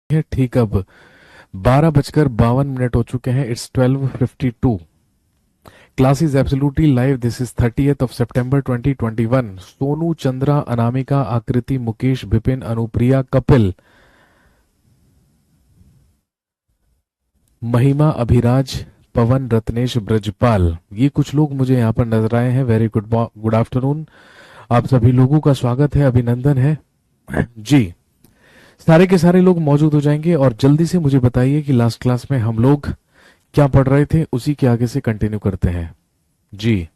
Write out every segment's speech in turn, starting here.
है ठीक अब 12:52 हो चुके हैं। It's 12:52। Class is absolutely live. This is 30th of September 2021। Sonu, Chandra, Anamika, आकृति, मुकेश, विपिन, अनुप्रिया, कपिल, महिमा, अभिराज, पवन, रत्नेश, ब्रजपाल, ये कुछ लोग मुझे यहाँ पर नजर आए हैं। Very good good afternoon. आप सभी लोगों का स्वागत है, अभिनंदन है जी। सारे के सारे लोग मौजूद हो जाएंगे और जल्दी से मुझे बताइए कि लास्ट क्लास में हम लोग क्या पढ़ रहे थे, उसी के आगे से कंटिन्यू करते हैं जी।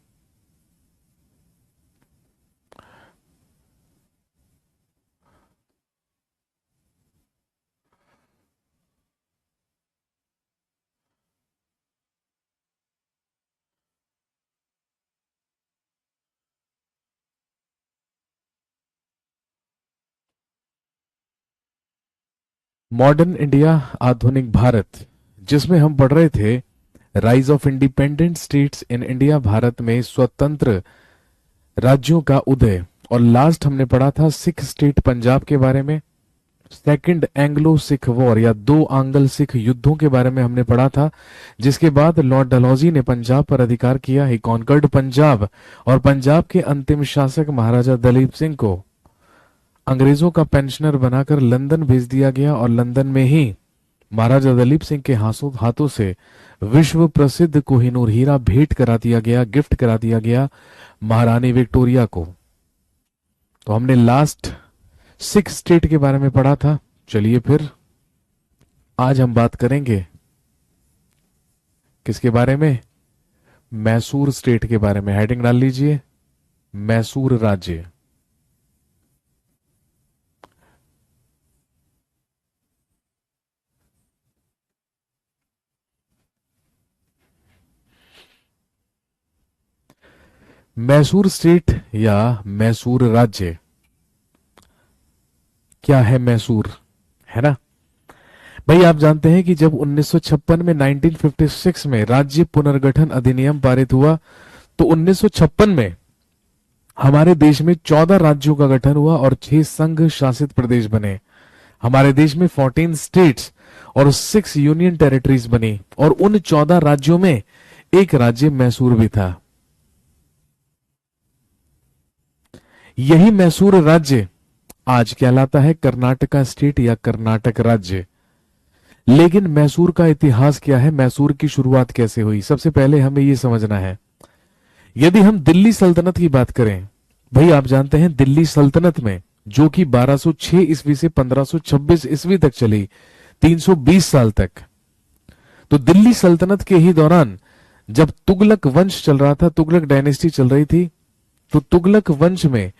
मॉडर्न इंडिया, आधुनिक भारत, जिसमें हम पढ़ रहे थे rise of independent states in India, Bharat में स्वतंत्र राज्यों का उदय। और लास्ट हमने पढ़ा था सिख स्टेट पंजाब के बारे में, सेकंड एंग्लो सिख वॉर या दो आंग्ल सिख युद्धों के बारे में हमने पढ़ा था, जिसके बाद लॉर्ड डलहौजी ने पंजाब पर अधिकार किया, ही कॉन्कर्ड पंजाब, और पंजाब के अंतिम शासक महाराजा दलीप सिंह को अंग्रेजों का पेंशनर बनाकर लंदन भेज दिया गया और लंदन में ही महाराजा दलीप सिंह के हाथों से विश्व प्रसिद्ध कोहिनूर हीरा भेंट करा दिया गया, गिफ्ट करा दिया गया महारानी विक्टोरिया को। तो हमने लास्ट सिक्स स्टेट के बारे में पढ़ा था। चलिए फिर आज हम बात करेंगे किसके बारे में? मैसूर स्टेट के बारे में। हेडिंग डाल लीजिए, मैसूर राज्य। मैसूर स्टेट या मैसूर राज्य क्या है? मैसूर है ना भाई। आप जानते हैं कि जब 1956 में 1956 में राज्य पुनर्गठन अधिनियम पारित हुआ तो 1956 में हमारे देश में 14 राज्यों का गठन हुआ और 6 संघ शासित प्रदेश बने। हमारे देश में 14 स्टेट्स और 6 यूनियन टेरिटरीज बनी और उन 14 राज्यों में एक राज्य मैसूर भी था। यही मैसूर राज्य आज कहलाता है कर्नाटका स्टेट या कर्नाटक राज्य। लेकिन मैसूर का इतिहास क्या है? मैसूर की शुरुआत कैसे हुई? सबसे पहले हमें यह समझना है। यदि हम दिल्ली सल्तनत की बात करें, भाई आप जानते हैं दिल्ली सल्तनत में, जो कि 1206 ईस्वी से 1526 ईस्वी तक चली, 320 साल तक। तो दिल्ली सल्तनत के ही दौरान जब तुगलक वंश चल रहा था, तुगलक डायनेस्टी चल रही थी, तो तुगलक वंश में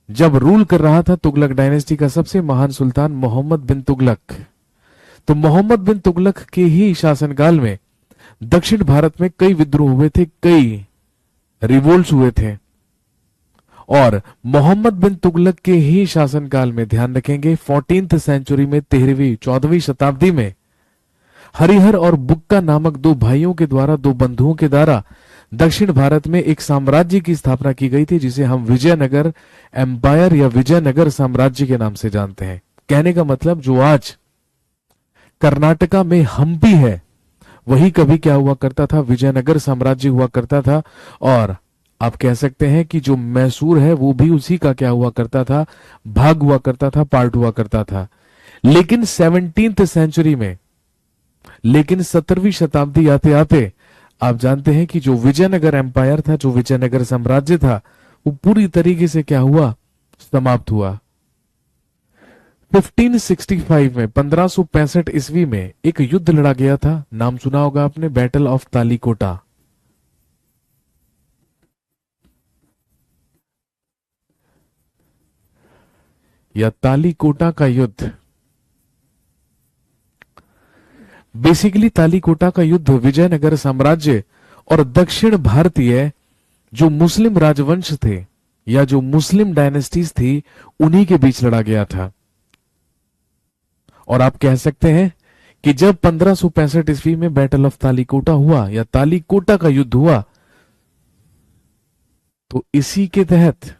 जब रूल कर रहा था तुगलक डायनेस्टी का सबसे महान सुल्तान मोहम्मद बिन तुगलक, तो मोहम्मद बिन तुगलक के ही शासनकाल में दक्षिण भारत में कई विद्रोह हुए थे, कई रिवोल्ट्स हुए थे। और मोहम्मद बिन तुगलक के ही शासनकाल में, ध्यान रखेंगे, 14th सेंचुरी में, 14वीं शताब्दी में हरिहर और बुक्का नामक दो भाइयों के द्वारा, दो बंधुओं के द्वारा दक्षिण भारत में एक साम्राज्य की स्थापना की गई थी, जिसे हम विजयनगर एम्पायर या विजयनगर साम्राज्य के नाम से जानते हैं। कहने का मतलब जो आज कर्नाटका में हम्पी है, वही कभी क्या हुआ करता था? विजयनगर साम्राज्य हुआ करता था। और आप कह सकते हैं कि जो मैसूर है वो भी उसी का क्या हुआ करता था? भाग हुआ करता था, पार्ट हुआ करता था। लेकिन 17th सेंचुरी में, लेकिन 17वीं शताब्दी आते आते आप जानते हैं कि जो विजयनगर एम्पायर था, जो विजयनगर साम्राज्य था, वो पूरी तरीके से क्या हुआ? समाप्त हुआ। 1565 में, 1565 ईस्वी में एक युद्ध लड़ा गया था। नाम सुना होगा आपने, बैटल ऑफ तालीकोटा। या तालीकोटा का युद्ध। बेसिकली तालीकोटा का युद्ध विजयनगर साम्राज्य और दक्षिण भारतीय जो मुस्लिम राजवंश थे या जो मुस्लिम डायनेस्टीज थी, उन्हीं के बीच लड़ा गया था। और आप कह सकते हैं कि जब 1565 ईस्वी में बैटल ऑफ तालीकोटा हुआ या तालीकोटा का युद्ध हुआ, तो इसी के तहत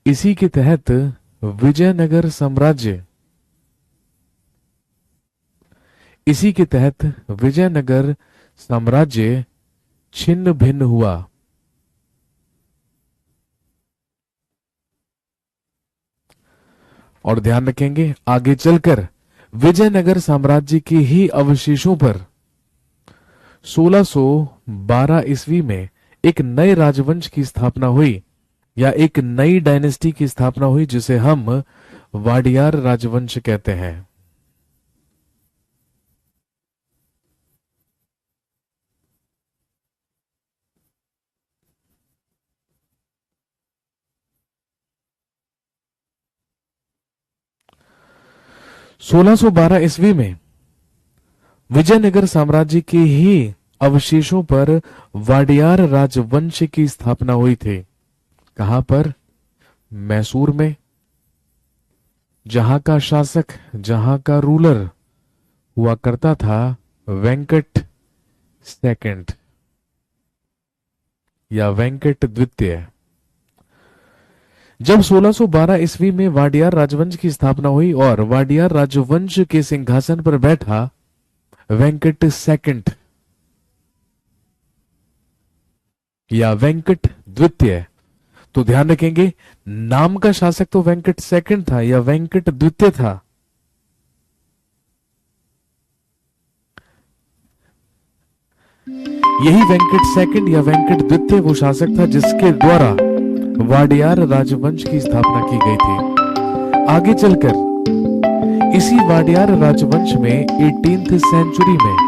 इसी के तहत विजयनगर साम्राज्य इसी के तहत विजयनगर साम्राज्य छिन्न भिन्न हुआ। और ध्यान रखेंगे आगे चलकर विजयनगर साम्राज्य के ही अवशेषों पर 1612 ईस्वी में एक नए राजवंश की स्थापना हुई या एक नई डायनेस्टी की स्थापना हुई जिसे हम वाडियार राजवंश कहते हैं। सोलह सौ बारह ईस्वी में विजयनगर साम्राज्य के ही अवशेषों पर वाडियार राजवंश की स्थापना हुई थी। कहां पर? मैसूर में, जहां का शासक, जहां का रूलर हुआ करता था वेंकट सेकंड या वेंकट द्वितीय। जब 1612 ईस्वी में वाडियार राजवंश की स्थापना हुई और वाडियार राजवंश के सिंहासन पर बैठा वेंकट सेकंड या वेंकट द्वितीय, तो ध्यान रखेंगे नाम का शासक तो वेंकट सेकंड था या वेंकट द्वितीय था। यही वेंकट सेकंड या वेंकट द्वितीय वो शासक था जिसके द्वारा वाडियार राजवंश की स्थापना की गई थी। आगे चलकर इसी वाडियार राजवंश में 18th सेंचुरी में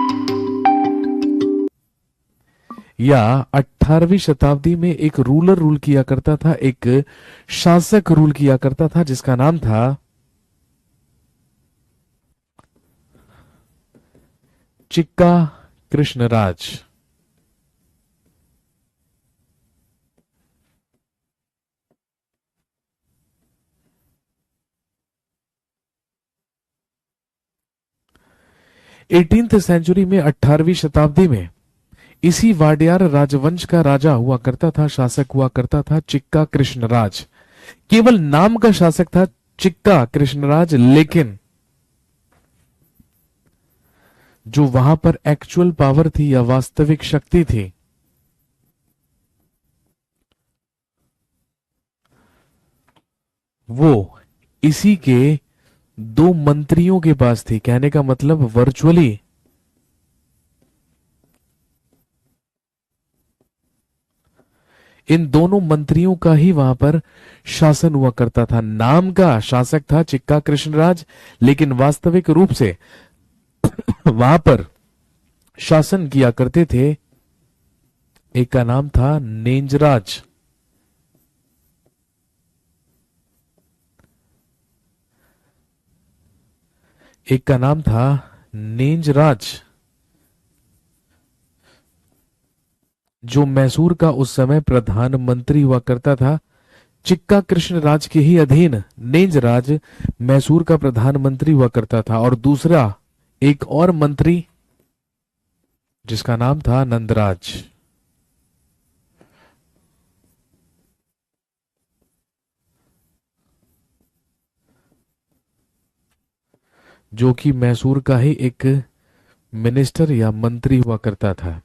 या 18वीं शताब्दी में एक रूलर रूल किया करता था, एक शासक रूल किया करता था जिसका नाम था चिक्का कृष्णराज। एटीन्थ सेंचुरी में 18वीं शताब्दी में इसी वाडियार राजवंश का राजा हुआ करता था, शासक हुआ करता था चिक्का कृष्णराज। केवल नाम का शासक था चिक्का कृष्णराज, लेकिन जो वहां पर एक्चुअल पावर थी या वास्तविक शक्ति थी वो इसी के दो मंत्रियों के पास थी। कहने का मतलब वर्चुअली इन दोनों मंत्रियों का ही वहां पर शासन हुआ करता था। नाम का शासक था चिक्का कृष्णराज, लेकिन वास्तविक रूप से वहां पर शासन किया करते थे, एक का नाम था नेंजराज। एक का नाम था नेंजराज, जो मैसूर का उस समय प्रधानमंत्री हुआ करता था। चिक्का कृष्णराज के ही अधीन नेंजराज मैसूर का प्रधानमंत्री हुआ करता था और दूसरा एक और मंत्री जिसका नाम था नंदराज। जो कि मैसूर का ही एक मिनिस्टर या मंत्री हुआ करता था।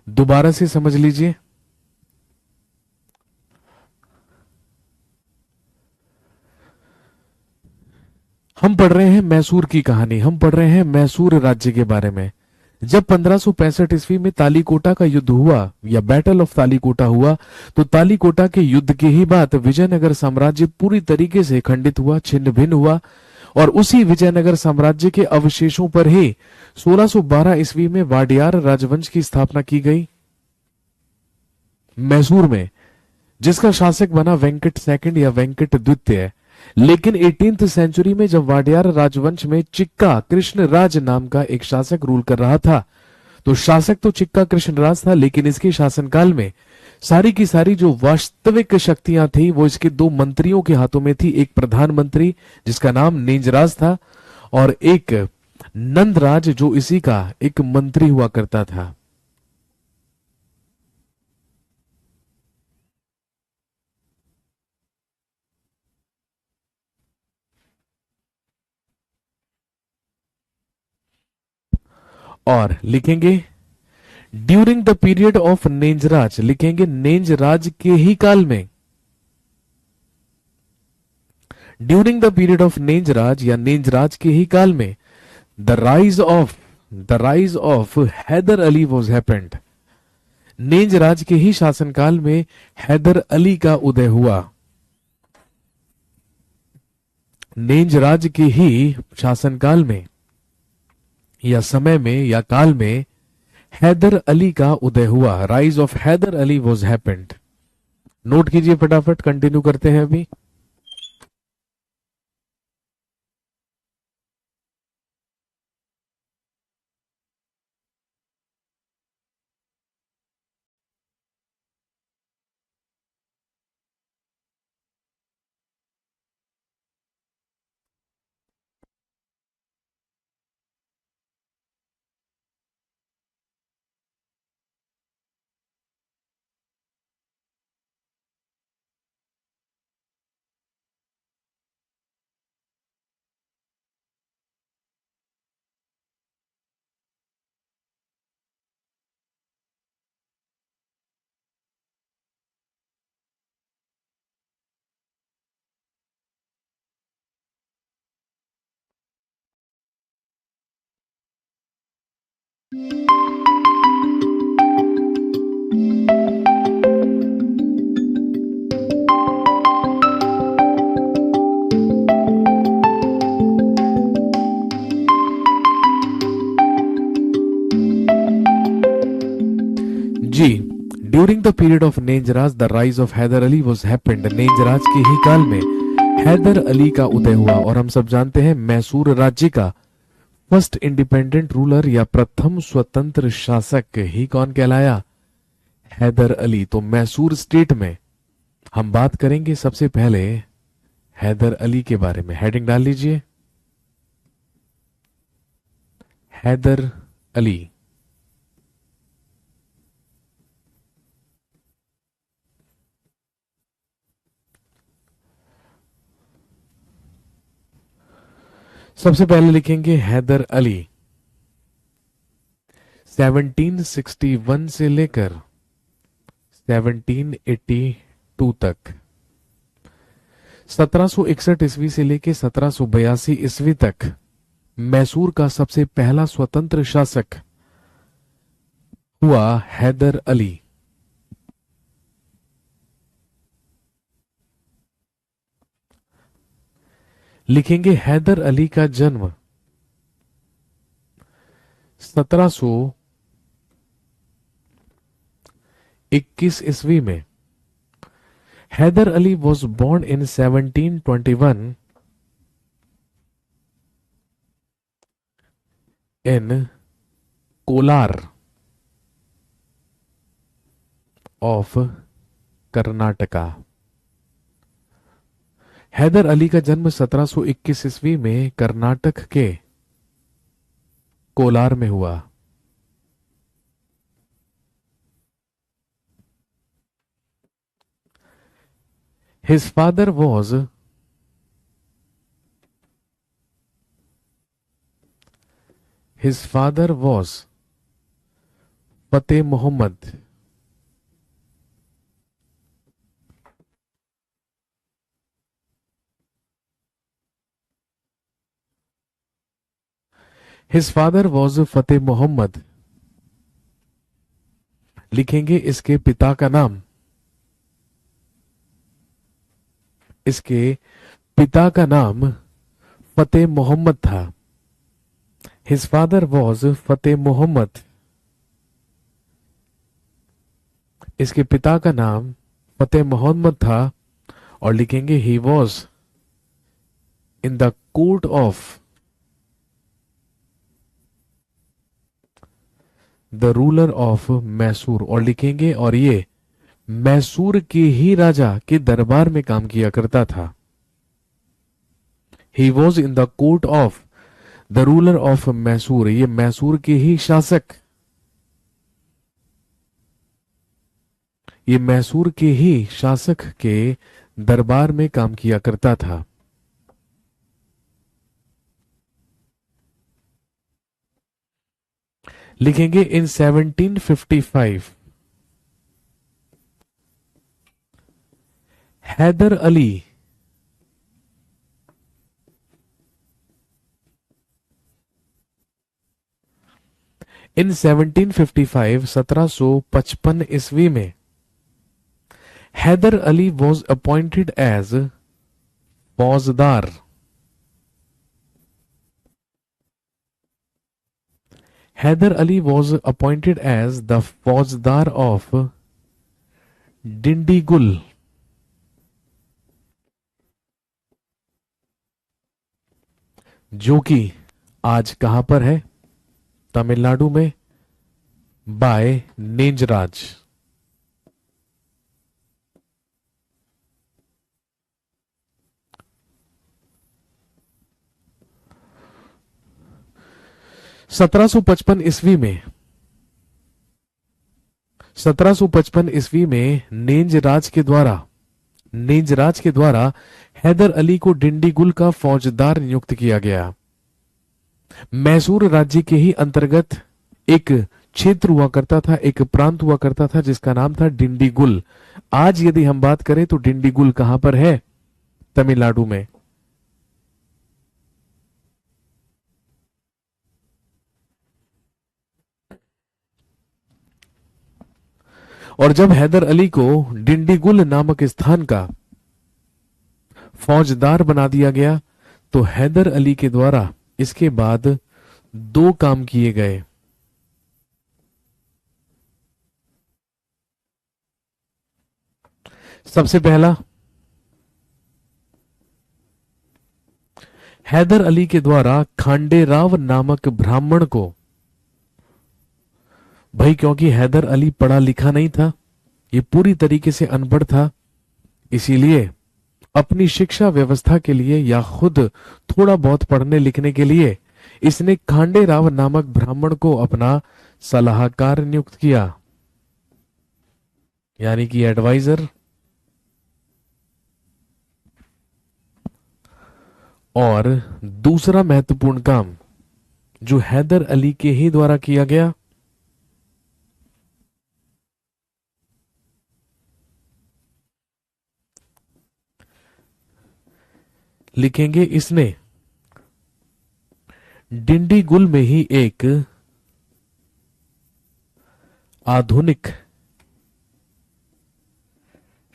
दोबारा से समझ लीजिए, हम पढ़ रहे हैं मैसूर की कहानी, हम पढ़ रहे हैं मैसूर राज्य के बारे में। जब 1565 ईस्वी में तालीकोटा का युद्ध हुआ या बैटल ऑफ तालीकोटा हुआ, तो तालीकोटा के युद्ध के ही बाद विजयनगर साम्राज्य पूरी तरीके से खंडित हुआ, छिन्न भिन्न हुआ और उसी विजयनगर साम्राज्य के अवशेषों पर ही 1612 ईस्वी में वाडियार राजवंश की स्थापना की गई मैसूर में, जिसका शासक बना वेंकट सेकंड या वेंकट द्वितीय। लेकिन 18th सेंचुरी में जब वाडियार राजवंश में चिक्का कृष्णराज नाम का एक शासक रूल कर रहा था, तो शासक तो चिक्का कृष्णराज था, लेकिन इसके शासनकाल में सारी की सारी जो वास्तविक शक्तियां थी वो इसके दो मंत्रियों के हाथों में थी। एक प्रधानमंत्री जिसका नाम नेंजराज था और एक नंदराज जो इसी का एक मंत्री हुआ करता था। और लिखेंगे during the period of Nanjaraj, लिखेंगे नेंजराज के ही काल में, during the period of Nanjaraj या नेंजराज के ही काल में the rise of Hyder Ali was happened, Nanjaraj के ही शासनकाल में हैदर अली का उदय हुआ, नेंजराज के ही शासनकाल में या समय में या काल में हैदर अली का उदय हुआ, rise of Hyder Ali was happened. Note कीजिए फटाफट, कंटिन्यू करते हैं अभी। जी, during the period of Nanjaraj the rise of Hyder Ali was happened, Nanjaraj के ही काल में हैदर अली का उदय हुआ। और हम सब जानते हैं मैसूर राज्य का फर्स्ट इंडिपेंडेंट रूलर या प्रथम स्वतंत्र शासक ही कौन कहलाया? हैदर अली। तो मैसूर स्टेट में हम बात करेंगे सबसे पहले हैदर अली के बारे में। हेडिंग डाल लीजिए, हैदर अली। सबसे पहले लिखेंगे हैदर अली 1761 से लेकर 1782 तक, 1761 ईस्वी से लेकर 1782 ईस्वी तक मैसूर का सबसे पहला स्वतंत्र शासक हुआ हैदर अली। लिखेंगे हैदर अली का जन्म 1721 ईस्वी में। Haider Ali was born in 1721 in Kolar of Karnataka. Haidar Ali का जन्म 1721 ईस्वी में कर्नाटक के कोलार में हुआ। His father was Fateh Muhammad। His father was फतेह मोहम्मद। लिखेंगे इसके पिता का नाम, इसके पिता का नाम फतेह मोहम्मद था। His father was फतेह मोहम्मद। इसके पिता का नाम फतेह मोहम्मद था। और लिखेंगे he was in the court of the ruler of Mysore. और लिखेंगे और ये मैसूर के ही राजा के दरबार में काम किया करता था। He was in the court of the ruler of Mysore, ये मैसूर के ही शासक, ये मैसूर के ही शासक के दरबार में काम किया करता था। लिखेंगे इन 1755 हैदर अली इन 1755 1755 ईस्वी में Haider Ali was appointed as faujdar. Hyder Ali was appointed as the faujdar of Dindigul, जो कि आज कहां पर है, तमिलनाडु में, बाय नेंजराज। सत्रह सौ पचपन ईस्वी में 1755 ईस्वी में नेंजराज के द्वारा हैदर अली को डिंडीगुल का फौजदार नियुक्त किया गया। मैसूर राज्य के ही अंतर्गत एक क्षेत्र हुआ करता था, एक प्रांत हुआ करता था जिसका नाम था डिंडीगुल। आज यदि हम बात करें तो डिंडीगुल कहां पर है, तमिलनाडु में। और जब हैदर अली को डिंडीगुल नामक स्थान का फौजदार बना दिया गया तो हैदर अली के द्वारा इसके बाद दो काम किए गए। सबसे पहला, हैदर अली के द्वारा खांडेराव नामक ब्राह्मण को, भाई क्योंकि हैदर अली पढ़ा लिखा नहीं था, ये पूरी तरीके से अनपढ़ था, इसीलिए अपनी शिक्षा व्यवस्था के लिए या खुद थोड़ा बहुत पढ़ने लिखने के लिए इसने खांडेराव नामक ब्राह्मण को अपना सलाहकार नियुक्त किया, यानी कि एडवाइजर। और दूसरा महत्वपूर्ण काम जो हैदर अली के ही द्वारा किया गया, लिखेंगे इसने डिंडीगुल में ही एक आधुनिक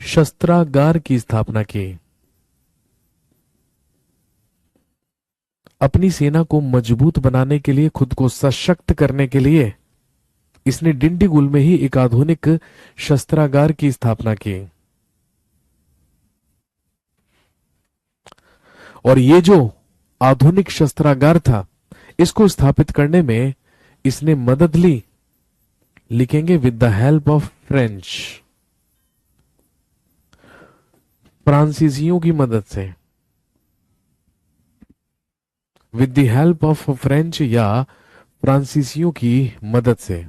शस्त्रागार की स्थापना की। अपनी सेना को मजबूत बनाने के लिए, खुद को सशक्त करने के लिए इसने डिंडीगुल में ही एक आधुनिक शस्त्रागार की स्थापना की। और ये जो आधुनिक शस्त्रागार था, इसको स्थापित करने में इसने मदद ली, लिखेंगे with the help of French, फ्रांसीसियों की मदद से, with the help of French या फ्रांसीसियों की मदद से।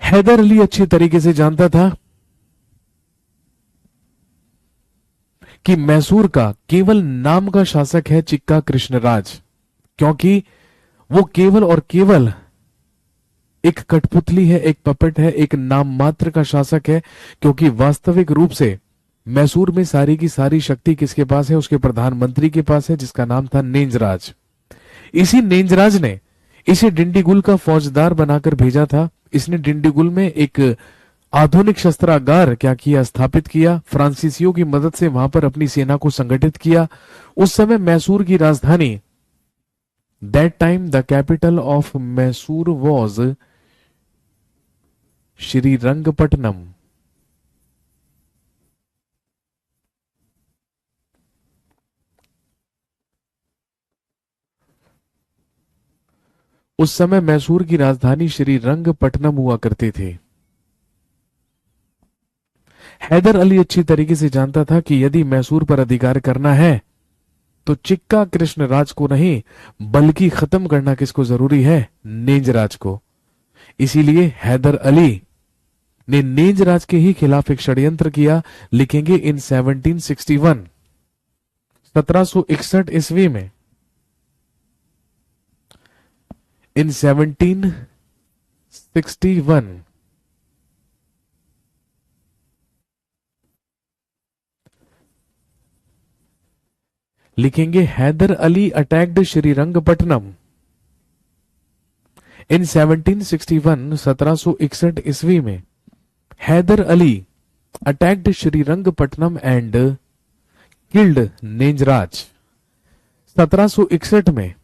हैदर अली अच्छी तरीके से जानता था कि मैसूर का केवल नाम का शासक है चिक्का कृष्णराज, क्योंकि वो केवल और केवल एक कठपुतली है, एक पपेट है, एक नाम मात्र का शासक है, क्योंकि वास्तविक रूप से मैसूर में सारी की सारी शक्ति किसके पास है, उसके प्रधानमंत्री के पास है, जिसका नाम था नेंजराज। इसी नेंजराज ने इसे डिंडीगुल का फौजदार बनाकर भेजा था। इसने डिंडीगुल में एक आधुनिक शस्त्रागार क्या किया, स्थापित किया, फ्रांसीसियों की मदद से वहां पर अपनी सेना को संगठित किया। उस समय मैसूर की राजधानी, that time the capital of Mysore was Srirangapatnam. उस समय मैसूर की राजधानी श्रीरंगपट्टनम हुआ करती थी। हैदर अली अच्छी तरीके से जानता था कि यदि मैसूर पर अधिकार करना है तो चिक्का कृष्णराज को नहीं, बल्कि खत्म करना किसको जरूरी है? नेंजराज को। इसीलिए हैदर अली ने नेंजराज के ही खिलाफ एक षड्यंत्र किया। लिखेंगे इन 1761, 1761 ईस्वी में, इन 1761 लिखेंगे हैदर अली अटैक्ड श्रीरंगपट्टनम। इन 1761, 1761 ईस्वी में Haider Ali attacked Srirangapatnam and killed Nanjaraj. 1761 में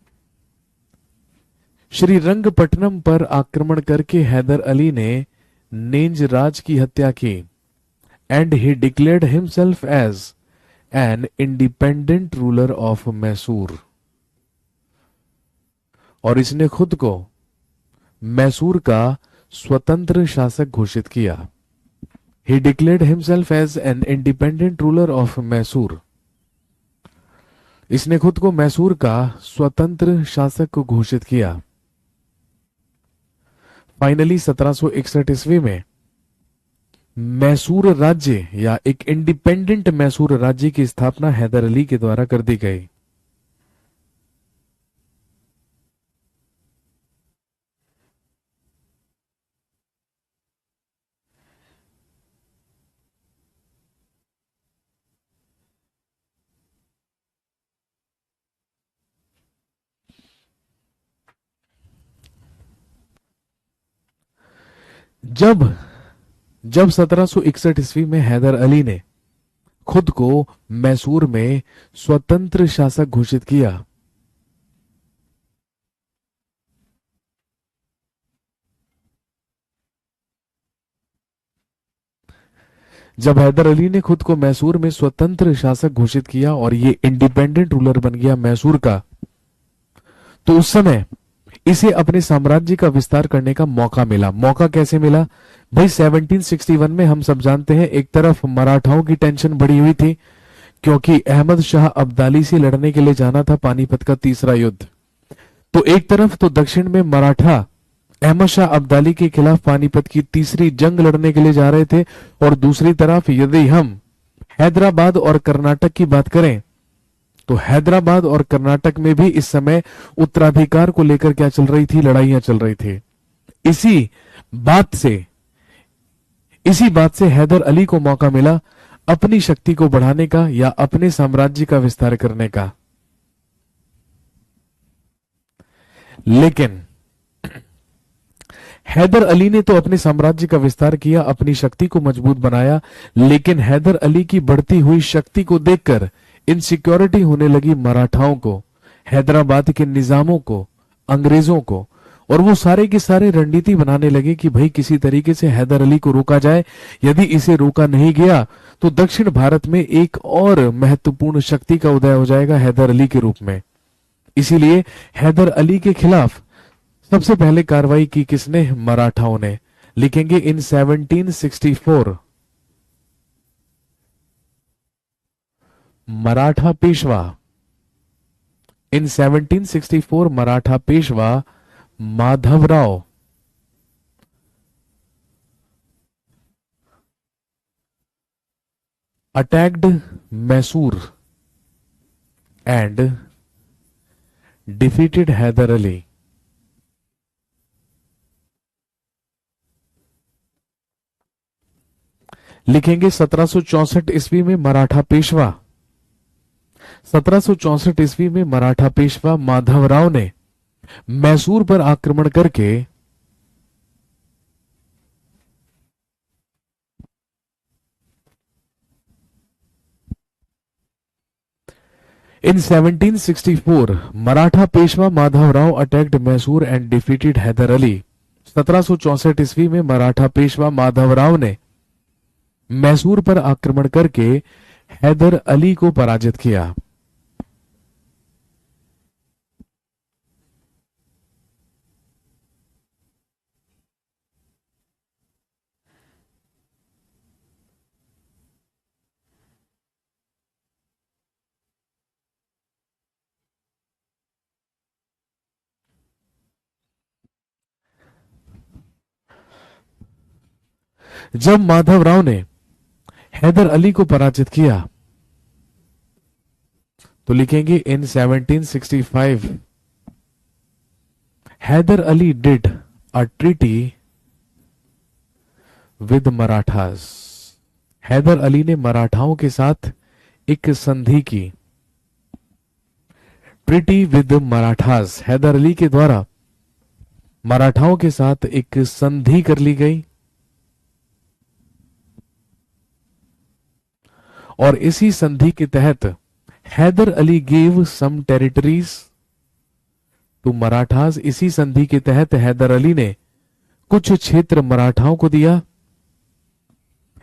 श्रीरंगपट्टनम पर आक्रमण करके हैदर अली ने नेंजराज की हत्या की। And he declared himself as an independent ruler of Mysore. और इसने खुद को मैसूर का स्वतंत्र शासक घोषित किया। He declared himself as an independent ruler of Mysore. इसने खुद को मैसूर का स्वतंत्र शासक घोषित किया। फाइनली 1761 ईस्वी में मैसूर राज्य या एक इंडिपेंडेंट मैसूर राज्य की स्थापना हैदर अली के द्वारा कर दी गई। जब जब 1761 ईस्वी में हैदर अली ने खुद को मैसूर में स्वतंत्र शासक घोषित किया, जब हैदर अली ने खुद को मैसूर में स्वतंत्र शासक घोषित किया और ये इंडिपेंडेंट रूलर बन गया मैसूर का, तो उस समय इसे अपने साम्राज्य का विस्तार करने का मौका मिला। मौका कैसे मिला भाई? 1761 में हम सब जानते हैं, एक तरफ मराठाओं की टेंशन बढ़ी हुई थी क्योंकि अहमद शाह अब्दाली से लड़ने के लिए जाना था पानीपत का तीसरा युद्ध। तो एक तरफ तो दक्षिण में मराठा अहमद शाह अब्दाली के खिलाफ पानीपत की तीसरी जंग लड़ने के लिए जा रहे थे, और दूसरी तरफ यदि हम हैदराबाद और कर्नाटक की बात करें तो हैदराबाद और कर्नाटक में भी इस समय उत्तराधिकार को लेकर क्या चल रही थी? लड़ाइयां चल रही थी। इसी बात से हैदर अली को मौका मिला अपनी शक्ति को बढ़ाने का या अपने साम्राज्य का विस्तार करने का। लेकिन हैदर अली ने तो अपने साम्राज्य का विस्तार किया, अपनी शक्ति को मजबूत बनाया, लेकिन हैदर अली की बढ़ती हुई शक्ति को देखकर इनसिक्योरिटी होने लगी मराठाओं को, हैदराबाद के निजामों को, अंग्रेजों को, और वो सारे के सारे रणनीति बनाने लगे कि भाई किसी तरीके से हैदर अली को रोका जाए। यदि इसे रोका नहीं गया तो दक्षिण भारत में एक और महत्वपूर्ण शक्ति का उदय हो जाएगा हैदर अली के रूप में। इसीलिए हैदर अली के खिलाफ सबसे पहले कार्रवाई की किसने? मराठाओं ने। लिखेंगे in 1764 Maratha Peshwa, in 1764 Maratha Peshwa Madhavrao attacked Mysore and defeated Haider Ali. लिखेंगे 1764 ईस्वी में मराठा पेशवा, 1764 ईस्वी में मराठा पेशवा माधवराव ने मैसूर पर आक्रमण करके in 1764 Maratha Peshwa Madhavrao attacked Mysore and defeated Haider Ali. 1764 ईस्वी में मराठा पेशवा माधवराव ने मैसूर पर आक्रमण करके हैदर अली को पराजित किया। जब माधवराव ने हैदर अली को पराजित किया तो लिखेंगे in 1765 Haidar Ali did a treaty with Marathas. Haidar Ali ने मराठाओं के साथ एक संधि की। ट्रीटी विद मराठास, हैदर अली के द्वारा मराठाओं के साथ एक संधि कर ली गई और इसी संधि के तहत Haidar Ali gave some territories to Marathas. इसी संधि के तहत हैदर अली ने कुछ क्षेत्र मराठाओं को दिया।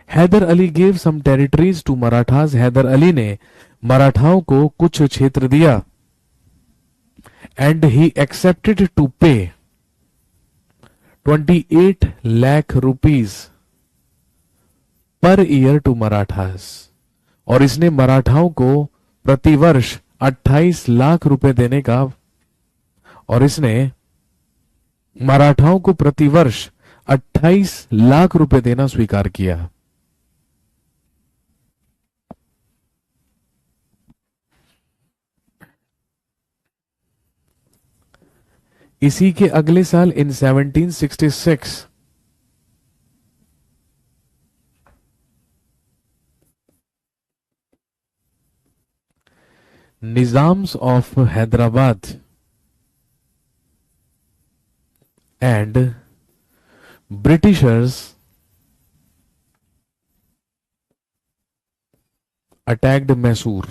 Haidar Ali gave some territories to Marathas, Haidar Ali ने मराठाओं को कुछ क्षेत्र दिया। And he accepted to pay 28 lakh rupees per year to Marathas, और इसने मराठाओं को प्रतिवर्ष 28 लाख रुपए देने का, और इसने मराठाओं को प्रतिवर्ष 28 लाख रुपए देना स्वीकार किया। इसी के अगले साल इन 1766 Nizams of Hyderabad and Britishers attacked Mysore.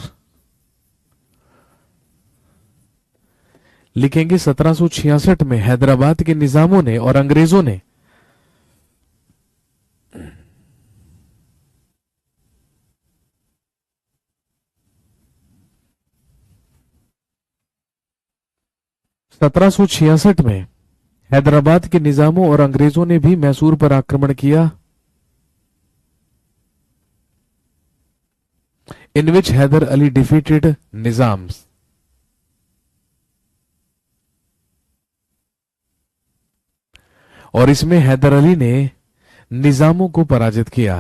लिखेंगे 1766 में हैदराबाद के निजामों ने और अंग्रेजों ने हैदराबाद के निजामों और अंग्रेजों ने भी मैसूर पर आक्रमण किया। इन विच हैदर अली डिफीटेड निजाम्स। और इसमें हैदर अली ने निजामों को पराजित किया।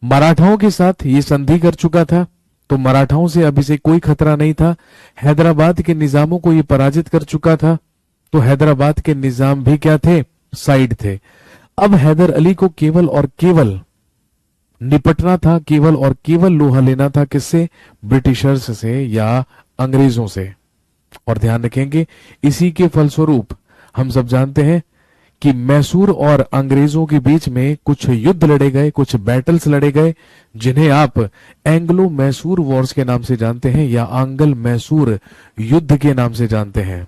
मराठाओं के साथ ये संधि कर चुका था, तो मराठाओं से अब इसे कोई खतरा नहीं था। हैदराबाद के निजामों को ये पराजित कर चुका था, तो हैदराबाद के निजाम भी क्या थे, साइड थे। अब हैदर अली को केवल और केवल निपटना था, केवल और केवल लोहा लेना था, किससे, ब्रिटिशर्स से या अंग्रेजों से। और ध्यान रखेंगे इसी के फलस्वरूप हम सब जानते हैं कि मैसूर और अंग्रेजों के बीच में कुछ युद्ध लड़े गए, कुछ बैटल्स लड़े गए, जिन्हें आप एंग्लो मैसूर वॉर्स के नाम से जानते हैं या आंग्ल मैसूर युद्ध के नाम से जानते हैं।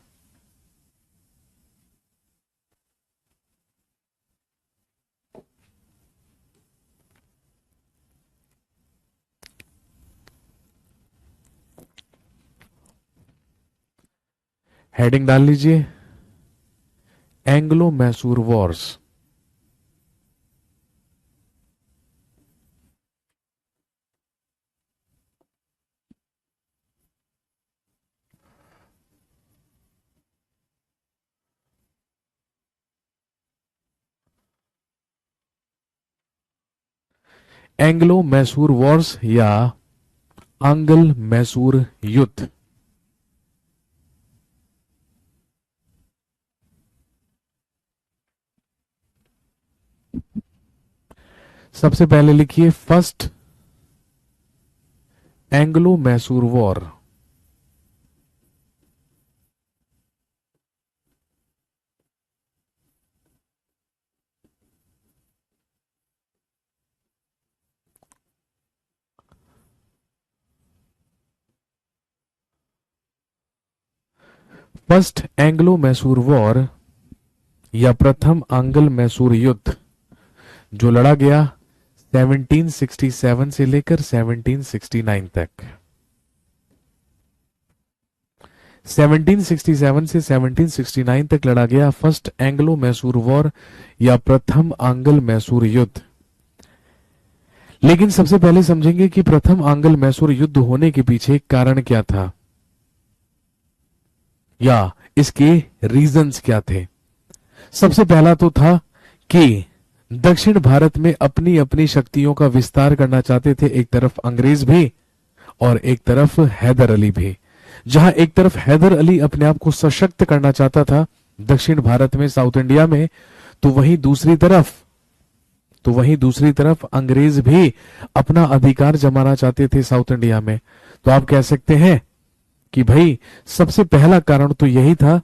हेडिंग डाल लीजिए, Anglo Mysore Wars. Anglo Mysore Wars या आंग्ल मैसूर युद्ध। सबसे पहले लिखिए first Anglo Mysore war. First Anglo Mysore war या प्रथम आंग्ल मैसूर युद्ध जो लड़ा गया 1767 से लेकर 1769 तक। 1767 से 1769 तक लड़ा गया फर्स्ट एंग्लो मैसूर वॉर या प्रथम आंग्ल मैसूर युद्ध। लेकिन सबसे पहले समझेंगे कि प्रथम आंग्ल मैसूर युद्ध होने के पीछे कारण क्या था, या इसके रीजंस क्या थे? सबसे पहला तो था कि दक्षिण भारत में अपनी अपनी शक्तियों का विस्तार करना चाहते थे, एक तरफ अंग्रेज भी और एक तरफ हैदर अली भी। जहां एक तरफ हैदर अली अपने आप को सशक्त करना चाहता था दक्षिण भारत में, साउथ इंडिया में, तो वहीं दूसरी तरफ अंग्रेज भी अपना अधिकार जमाना चाहते थे साउथ इंडिया में। तो आप कह सकते हैं कि भाई सबसे पहला कारण तो यही था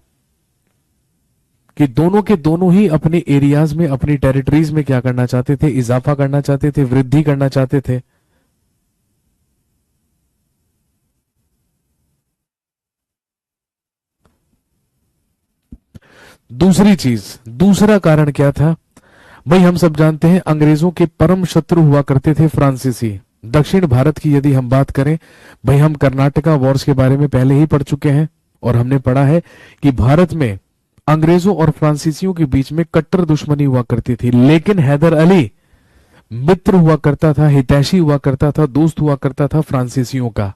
कि दोनों के दोनों ही अपने एरियाज में, अपनी टेरिटरीज में क्या करना चाहते थे? इजाफा करना चाहते थे, वृद्धि करना चाहते थे। दूसरी चीज, दूसरा कारण क्या था? भाई हम सब जानते हैं अंग्रेजों के परम शत्रु हुआ करते थे फ्रांसीसी। दक्षिण भारत की यदि हम बात करें, भाई हम कर्नाटका वॉर्स के बारे में पहले ही पढ़ चुके हैं और हमने पढ़ा है कि भारत में अंग्रेजों और फ्रांसीसियों के बीच में कट्टर दुश्मनी हुआ करती थी, लेकिन हैदर अली मित्र हुआ करता था, हितैषी हुआ करता था, दोस्त हुआ करता था फ्रांसीसियों का।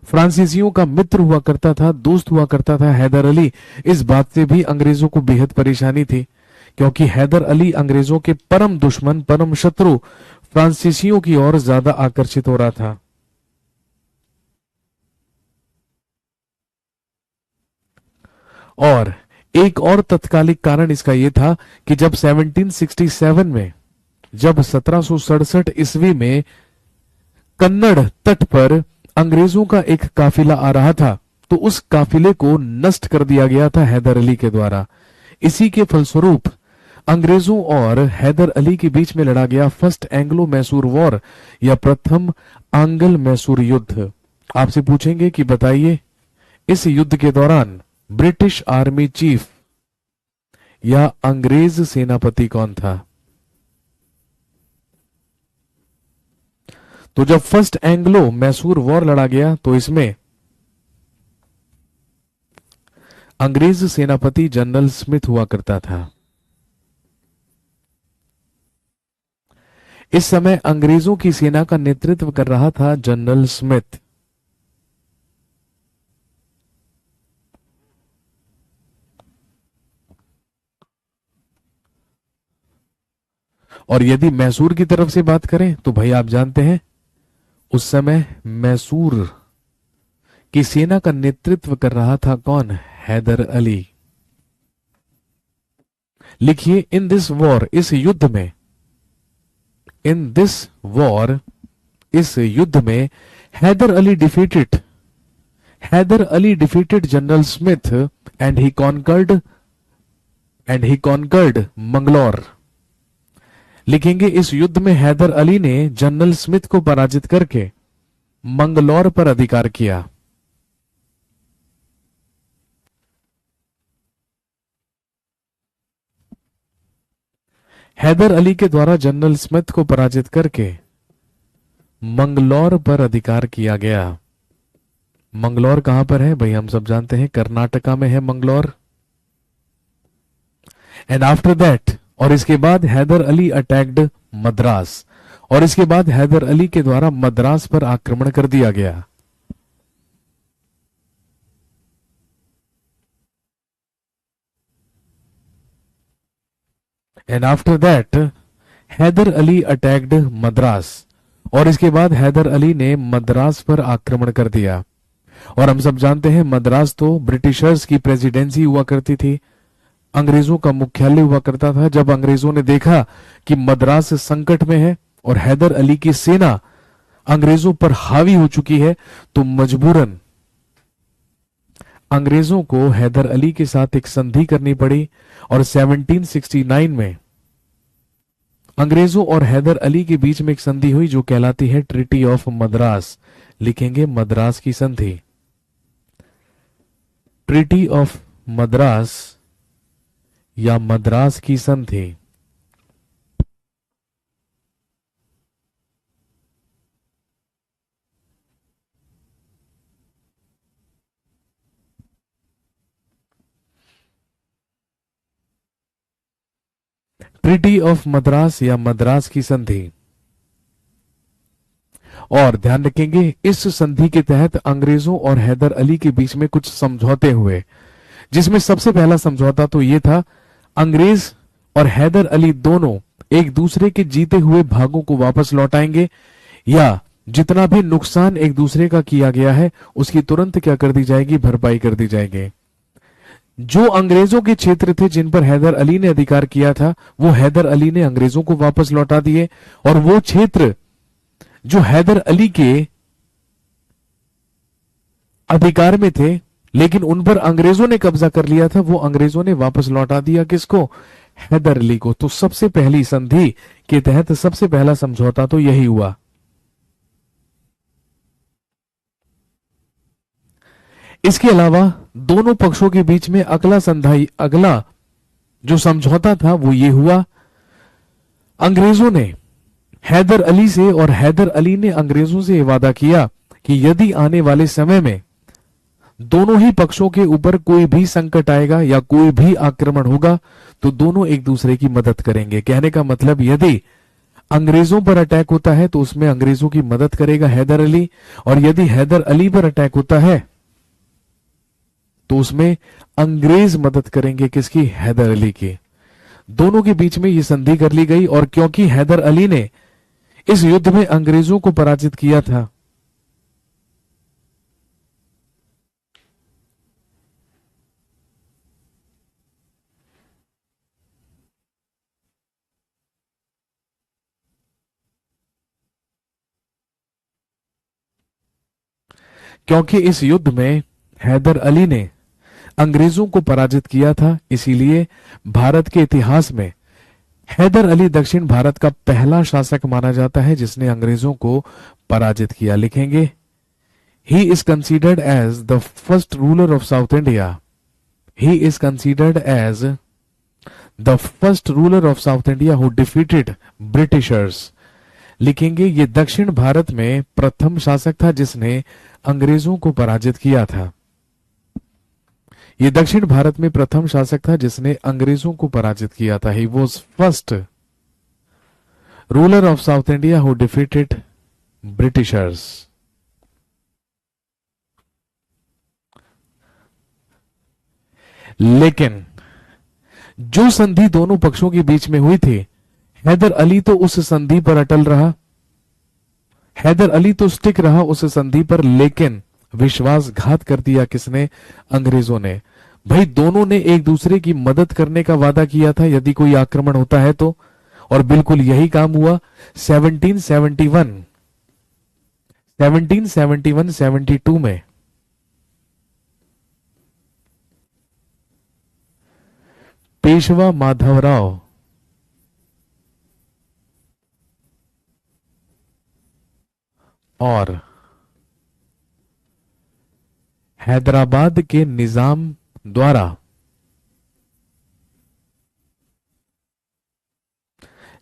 फ्रांसीसियों का मित्र हुआ करता था, दोस्त हुआ करता था हैदर अली। इस बात से भी अंग्रेजों को बेहद परेशानी थी, क्योंकि हैदर अली अंग्रेजों के परम दुश्मन, परम शत्रु फ्रांसीसियों की ओर ज्यादा आकर्षित हो रहा था। और एक और तत्कालिक कारण इसका यह था कि जब 1767 में, जब 1767 ईस्वी में कन्नड़ तट पर अंग्रेजों का एक काफिला आ रहा था, तो उस काफिले को नष्ट कर दिया गया था हैदर अली के द्वारा। इसी के फलस्वरूप अंग्रेजों और हैदर अली के बीच में लड़ा गया फर्स्ट एंग्लो मैसूर वॉर या प्रथम आंग्ल मैसूर युद्ध। आपसे पूछेंगे कि बताइए इस युद्ध के दौरान ब्रिटिश आर्मी चीफ या अंग्रेज सेनापति कौन था? तो जब फर्स्ट एंग्लो मैसूर वॉर लड़ा गया तो इसमें अंग्रेज सेनापति जनरल स्मिथ हुआ करता था। इस समय अंग्रेजों की सेना का नेतृत्व कर रहा था जनरल स्मिथ। और यदि मैसूर की तरफ से बात करें तो भाई आप जानते हैं उस समय मैसूर की सेना का नेतृत्व कर रहा था कौन? हैदर अली। लिखिए इन दिस वॉर, इस युद्ध में, इन दिस वॉर, इस युद्ध में Haider Ali defeated general Smith and he conquered Mangalore. लिखेंगे इस युद्ध में हैदर अली ने जनरल स्मिथ को पराजित करके मंगलौर पर अधिकार किया। हैदर अली के द्वारा जनरल स्मिथ को पराजित करके मंगलौर पर अधिकार किया गया। मंगलौर कहां पर है भाई? हम सब जानते हैं कर्नाटका में है मंगलौर। एंड आफ्टर दैट, और इसके बाद हैदर अली अटैक्ड मद्रास, और इसके बाद हैदर अली के द्वारा मद्रास पर आक्रमण कर दिया गया। And after that Haidar Ali attacked Madras, और इसके बाद हैदर अली ने मद्रास पर आक्रमण कर दिया। और हम सब जानते हैं मद्रास तो ब्रिटिशर्स की प्रेसिडेंसी हुआ करती थी, अंग्रेजों का मुख्यालय हुआ करता था। जब अंग्रेजों ने देखा कि मद्रास संकट में है और हैदर अली की सेना अंग्रेजों पर हावी हो चुकी है, तो मजबूरन अंग्रेजों को हैदर अली के साथ एक संधि करनी पड़ी। और 1769 में अंग्रेजों और हैदर अली के बीच में एक संधि हुई जो कहलाती है ट्रीटी ऑफ मद्रास। लिखेंगे मद्रास की संधि, ट्रीटी ऑफ मद्रास या मद्रास की संधि। ट्रीटी ऑफ मद्रास या मद्रास की संधि। और ध्यान रखेंगे इस संधि के तहत अंग्रेजों और हैदर अली के बीच में कुछ समझौते हुए, जिसमें सबसे पहला समझौता तो ये था, अंग्रेज और हैदर अली दोनों एक दूसरे के जीते हुए भागों को वापस लौटाएंगे, या जितना भी नुकसान एक दूसरे का किया गया है उसकी तुरंत क्या कर दी जाएगी, भरपाई कर दी जाएगी। जो अंग्रेजों के क्षेत्र थे जिन पर हैदर अली ने अधिकार किया था, वो हैदर अली ने अंग्रेजों को वापस लौटा दिए, और वो क्षेत्र जो हैदर अली के अधिकार में थे लेकिन उन पर अंग्रेजों ने कब्जा कर लिया था, वो अंग्रेजों ने वापस लौटा दिया किसको, हैदर अली को। तो सबसे पहली संधि के तहत सबसे पहला समझौता तो यही हुआ। इसके अलावा दोनों पक्षों के बीच में अगला जो समझौता था वो ये हुआ, अंग्रेजों ने हैदर अली से और हैदर अली ने अंग्रेजों से वादा किया कि यदि आने वाले समय में दोनों ही पक्षों के ऊपर कोई भी संकट आएगा या कोई भी आक्रमण होगा तो दोनों एक दूसरे की मदद करेंगे। कहने का मतलब यदि अंग्रेजों पर अटैक होता है तो उसमें अंग्रेजों की मदद करेगा हैदर अली, और यदि हैदर अली पर अटैक होता है तो उसमें अंग्रेज मदद करेंगे किसकी, हैदर अली की। दोनों के बीच में यह संधि कर ली गई, और क्योंकि हैदर अली ने इस युद्ध में अंग्रेजों को पराजित किया था, क्योंकि इस युद्ध में हैदर अली ने अंग्रेजों को पराजित किया था, इसीलिए भारत के इतिहास में हैदर अली दक्षिण भारत का पहला शासक माना जाता है जिसने अंग्रेजों को पराजित किया। लिखेंगे, he is considered as the first ruler of south India. He is considered as the first ruler of south India who defeated Britishers. लिखेंगे, ये दक्षिण भारत में प्रथम शासक था जिसने अंग्रेजों को पराजित किया था। ये दक्षिण भारत में प्रथम शासक था जिसने अंग्रेजों को पराजित किया था। He was first ruler of south India who defeated Britishers. लेकिन जो संधि दोनों पक्षों के बीच में हुई थी, हैदर अली तो उस संधि पर अटल रहा, हैदर अली तो स्टिक रहा उस संधि पर, लेकिन विश्वासघात कर दिया किसने, अंग्रेजों ने। भाई दोनों ने एक दूसरे की मदद करने का वादा किया था यदि कोई आक्रमण होता है तो, और बिल्कुल यही काम हुआ। 1771 1772 में पेशवा माधवराव और हैदराबाद के निजाम द्वारा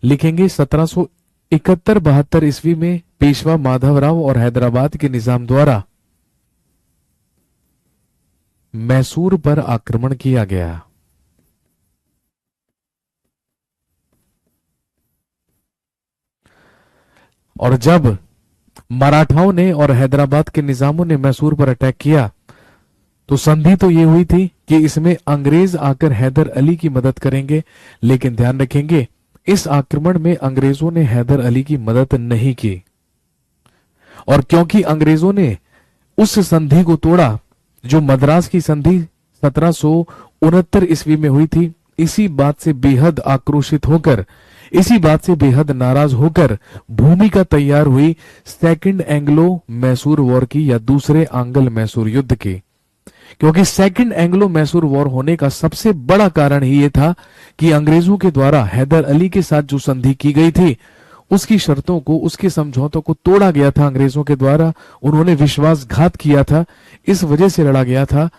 लिखेंगे 1771-72 ईस्वी में पेशवा माधवराव और हैदराबाद के निजाम द्वारा मैसूर पर आक्रमण किया गया। और जब मराठाओं ने और हैदराबाद के निजामों ने मैसूर पर अटैक किया तो संधि तो ये हुई थी कि इसमें अंग्रेज आकर हैदर अली की मदद करेंगे, लेकिन ध्यान रखेंगे इस आक्रमण में अंग्रेजों ने हैदर अली की मदद नहीं की। और क्योंकि अंग्रेजों ने उस संधि को तोड़ा जो मद्रास की संधि 1769 ईस्वी में हुई थी, इसी बात से बेहद आक्रोशित होकर, इसी बात से बेहद नाराज होकर भूमिका तैयार हुई सेकंड एंग्लो मैसूर वॉर की, या दूसरे आंग्ल मैसूर युद्ध की। क्योंकि सेकंड एंग्लो मैसूर वॉर होने का सबसे बड़ा कारण ही यह था कि अंग्रेजों के द्वारा हैदर अली के साथ जो संधि की गई थी उसकी शर्तों को, उसके समझौतों को तोड़ा गया था अंग्रेजों के द्वारा, उन्होंने विश्वासघात किया था, इस वजह से लड़ा गया था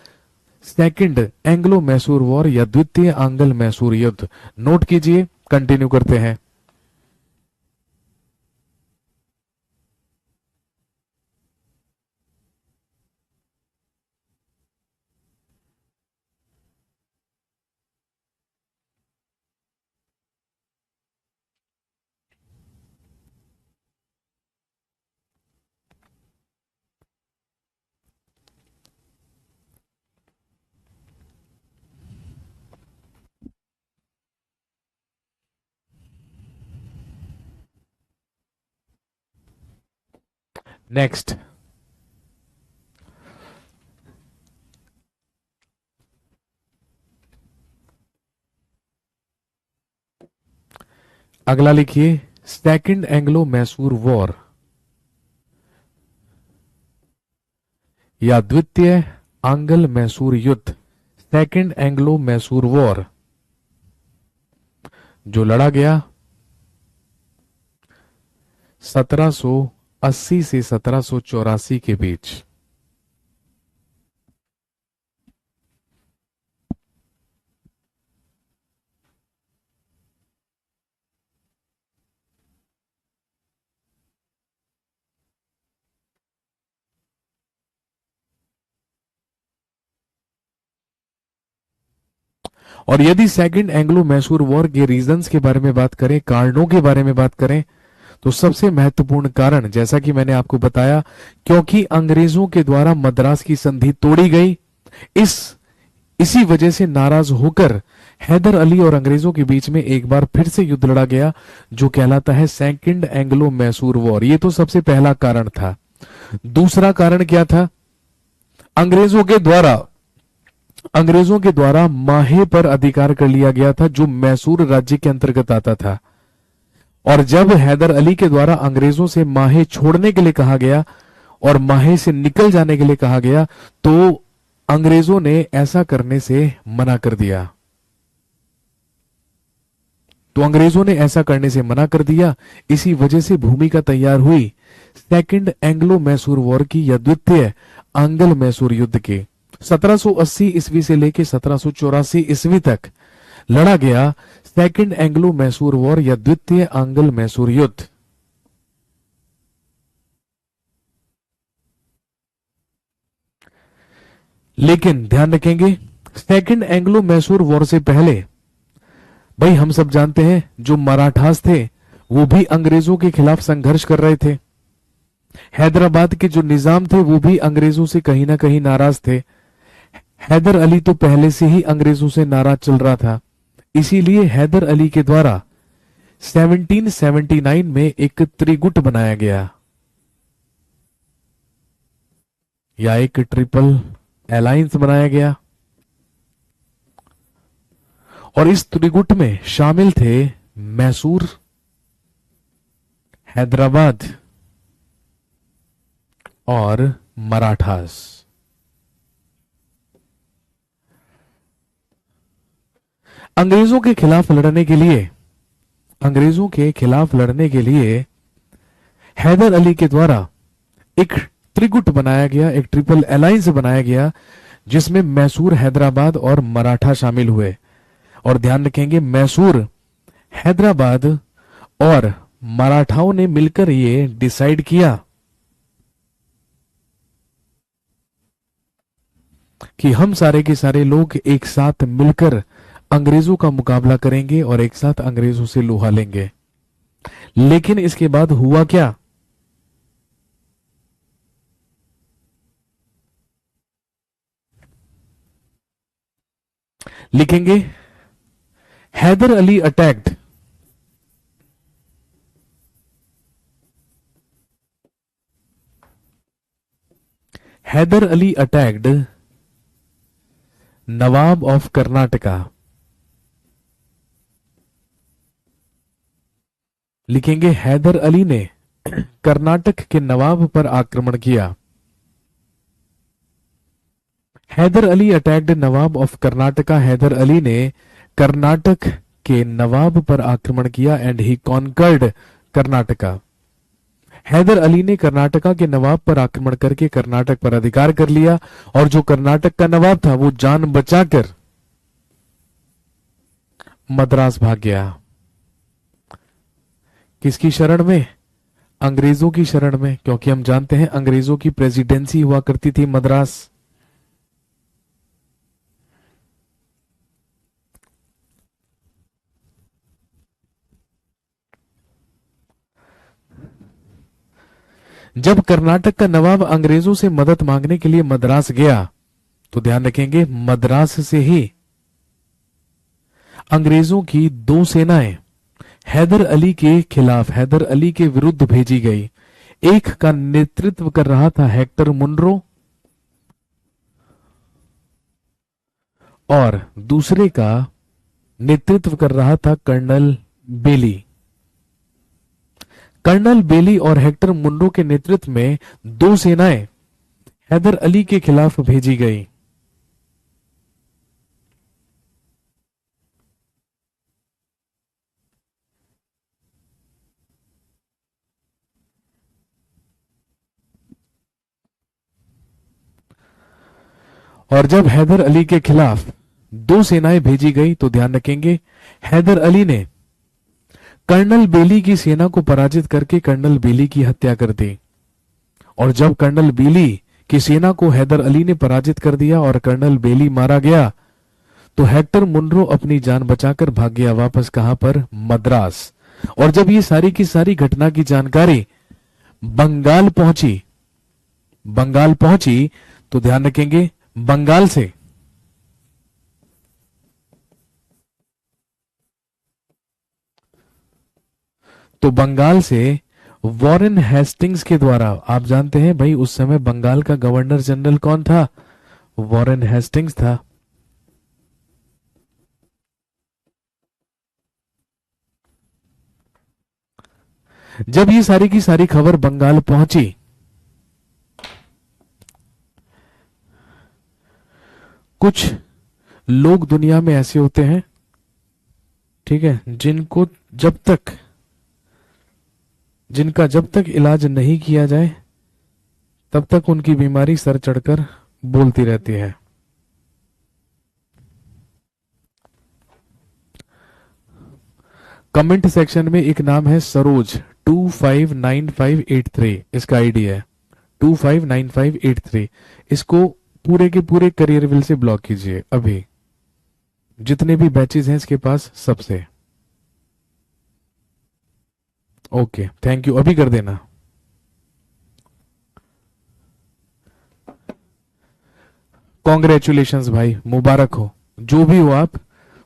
सेकंड एंग्लो मैसूर वॉर या द्वितीय आंग्ल मैसूर युद्ध। नोट कीजिए, कंटिन्यू करते हैं। नेक्स्ट, अगला लिखिए, सेकंड एंग्लो मैसूर वॉर या द्वितीय आंग्ल मैसूर युद्ध, सेकंड एंग्लो मैसूर वॉर जो लड़ा गया 1780 से 1784 के बीच। और यदि सेकंड एंग्लो मैसूर वॉर के रीजंस के बारे में बात करें, कारणों के बारे में बात करें, तो सबसे महत्वपूर्ण कारण, जैसा कि मैंने आपको बताया, क्योंकि अंग्रेजों के द्वारा मद्रास की संधि तोड़ी गई। इसी वजह से नाराज होकर हैदर अली और अंग्रेजों के बीच में एक बार फिर से युद्ध लड़ा गया, जो कहलाता है सेकंड एंग्लो मैसूर वॉर। ये तो सबसे पहला कारण था। दूसरा कारण क्या था? अंग्रेजों के द्वारा माहे पर अधिकार कर लिया गया था, जो मैसूर राज्य के अंतर्गत आता था। और जब हैदर अली के द्वारा अंग्रेजों से माहे छोड़ने के लिए कहा गया और माहे से निकल जाने के लिए कहा गया, तो अंग्रेजों ने ऐसा करने से मना कर दिया। इसी वजह से भूमिका तैयार हुई सेकंड एंग्लो मैसूर वॉर की या द्वितीय आंग्ल मैसूर युद्ध की। 1780 ईस्वी से लेकर 1784 ईस्वी तक लड़ा गया सेकंड एंग्लो मैसूर वॉर या द्वितीय आंग्ल मैसूर युद्ध। लेकिन ध्यान रखेंगे, सेकंड एंग्लो मैसूर वॉर से पहले भाई हम सब जानते हैं जो मराठास थे वो भी अंग्रेजों के खिलाफ संघर्ष कर रहे थे। हैदराबाद के जो निजाम थे वो भी अंग्रेजों से कहीं ना कहीं नाराज थे। हैदर अली तो पहले से ही अंग्रेजों से नाराज चल रहा था। इसीलिए हैदर अली के द्वारा 1779 में एक त्रिगुट बनाया गया या एक ट्रिपल अलायंस बनाया गया, और इस त्रिगुट में शामिल थे मैसूर, हैदराबाद और मराठास। अंग्रेजों के खिलाफ लड़ने के लिए हैदर अली के द्वारा एक त्रिगुट बनाया गया, एक ट्रिपल अलायंस बनाया गया, जिसमें मैसूर, हैदराबाद और मराठा शामिल हुए। और ध्यान रखेंगे, मैसूर, हैदराबाद और मराठाओं ने मिलकर ये डिसाइड किया कि हम सारे के सारे लोग एक साथ मिलकर अंग्रेजों का मुकाबला करेंगे और एक साथ अंग्रेजों से लोहा लेंगे। लेकिन इसके बाद हुआ क्या? लिखेंगे, हैदर अली अटैक्ड नवाब ऑफ कर्नाटका। लिखेंगे, हैदर अली ने कर्नाटक के नवाब पर आक्रमण किया। Haidar Ali attacked nawab of Karnataka. हैदर अली ने कर्नाटक के नवाब पर आक्रमण किया and he conquered Karnataka. Haidar Ali ने कर्नाटका के नवाब पर आक्रमण करके कर्नाटक पर अधिकार कर लिया, और जो कर्नाटक का नवाब था वो जान बचाकर मद्रास भाग गया। किसकी शरण में? अंग्रेजों की शरण में, क्योंकि हम जानते हैं अंग्रेजों की प्रेसिडेंसी हुआ करती थी मद्रास। जब कर्नाटक का नवाब अंग्रेजों से मदद मांगने के लिए मद्रास गया, तो ध्यान रखेंगे मद्रास से ही अंग्रेजों की दो सेनाएं हैदर अली के खिलाफ, हैदर अली के विरुद्ध भेजी गई। एक का नेतृत्व कर रहा था हेक्टर मुनरो और दूसरे का नेतृत्व कर रहा था कर्नल बेली। कर्नल बेली और हेक्टर मुनरो के नेतृत्व में दो सेनाएं हैदर अली के खिलाफ भेजी गई। और जब हैदर अली के खिलाफ दो सेनाएं भेजी गई तो ध्यान रखेंगे हैदर अली ने कर्नल बेली की सेना को पराजित करके कर्नल बेली की हत्या कर दी। और जब कर्नल बेली की सेना को हैदर अली ने पराजित कर दिया और कर्नल बेली मारा गया तो हेक्टर मुनरो अपनी जान बचाकर भाग गया वापस कहां पर, मद्रास। और जब ये सारी की सारी घटना की जानकारी बंगाल पहुंची तो ध्यान रखेंगे बंगाल से वॉरेन हेस्टिंग्स के द्वारा, आप जानते हैं भाई उस समय बंगाल का गवर्नर जनरल कौन था, वॉरेन हेस्टिंग्स था। जब ये सारी की सारी खबर बंगाल पहुंची कुछ लोग दुनिया में ऐसे होते हैं, ठीक है, जिनका जब तक इलाज नहीं किया जाए तब तक उनकी बीमारी सर चढ़कर बोलती रहती है। कमेंट सेक्शन में एक नाम है सरोज 259583, इसका आईडी है 259583। इसको पूरे के पूरे करियर विल से ब्लॉक कीजिए अभी, जितने भी बैचेस हैं इसके पास सबसे। ओके थैंक यू, अभी कर देना। कॉन्ग्रेचुलेशंस भाई, मुबारक हो, जो भी हो आप,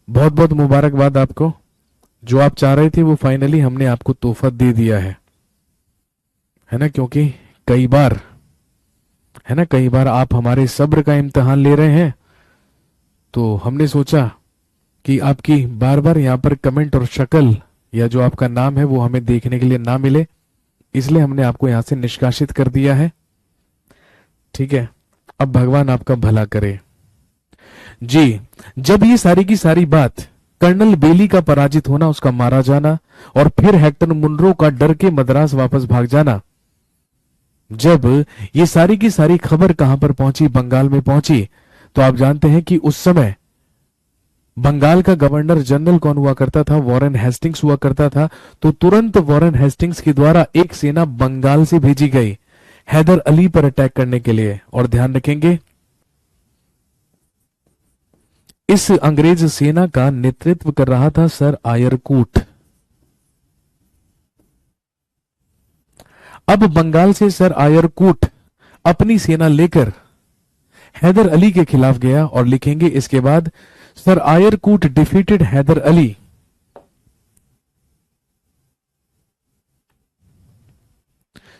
बहुत बहुत मुबारकबाद आपको। जो आप चाह रहे थे वो फाइनली हमने आपको तोहफा दे दिया है ना, क्योंकि कई बार आप हमारे सब्र का इम्तिहान ले रहे हैं, तो हमने सोचा कि आपकी बार बार यहां पर कमेंट और शक्ल या जो आपका नाम है वो हमें देखने के लिए ना मिले, इसलिए हमने आपको यहां से निष्कासित कर दिया है। ठीक है, अब भगवान आपका भला करे जी। जब ये सारी की सारी बात, कर्नल बेली का पराजित होना, उसका मारा जाना और फिर हेक्टर मुनरो का डर के मद्रास वापस भाग जाना, जब ये सारी की सारी खबर कहां पर पहुंची, बंगाल में पहुंची, तो आप जानते हैं कि उस समय बंगाल का गवर्नर जनरल कौन हुआ करता था, वॉरेन हेस्टिंग्स हुआ करता था। तो तुरंत वॉरेन हेस्टिंग्स के द्वारा एक सेना बंगाल से भेजी गई हैदर अली पर अटैक करने के लिए। और ध्यान रखेंगे इस अंग्रेज सेना का नेतृत्व कर रहा था सर आयरकूट। अब बंगाल से सर आयरकूट अपनी सेना लेकर हैदर अली के खिलाफ गया और लिखेंगे इसके बाद sir Eyre Coote defeated Haider Ali.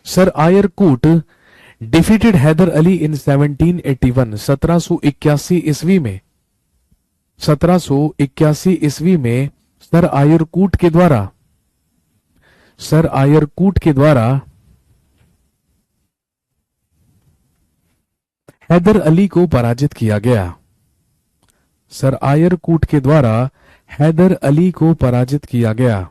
Sir Eyre Coote defeated Haider Ali in 1781, 1781 ईस्वी में, 1781 ईस्वी में सर आयरकूट के द्वारा हैदर अली को पराजित किया गया। सर आयरकूट के द्वारा हैदर अली को पराजित किया गया।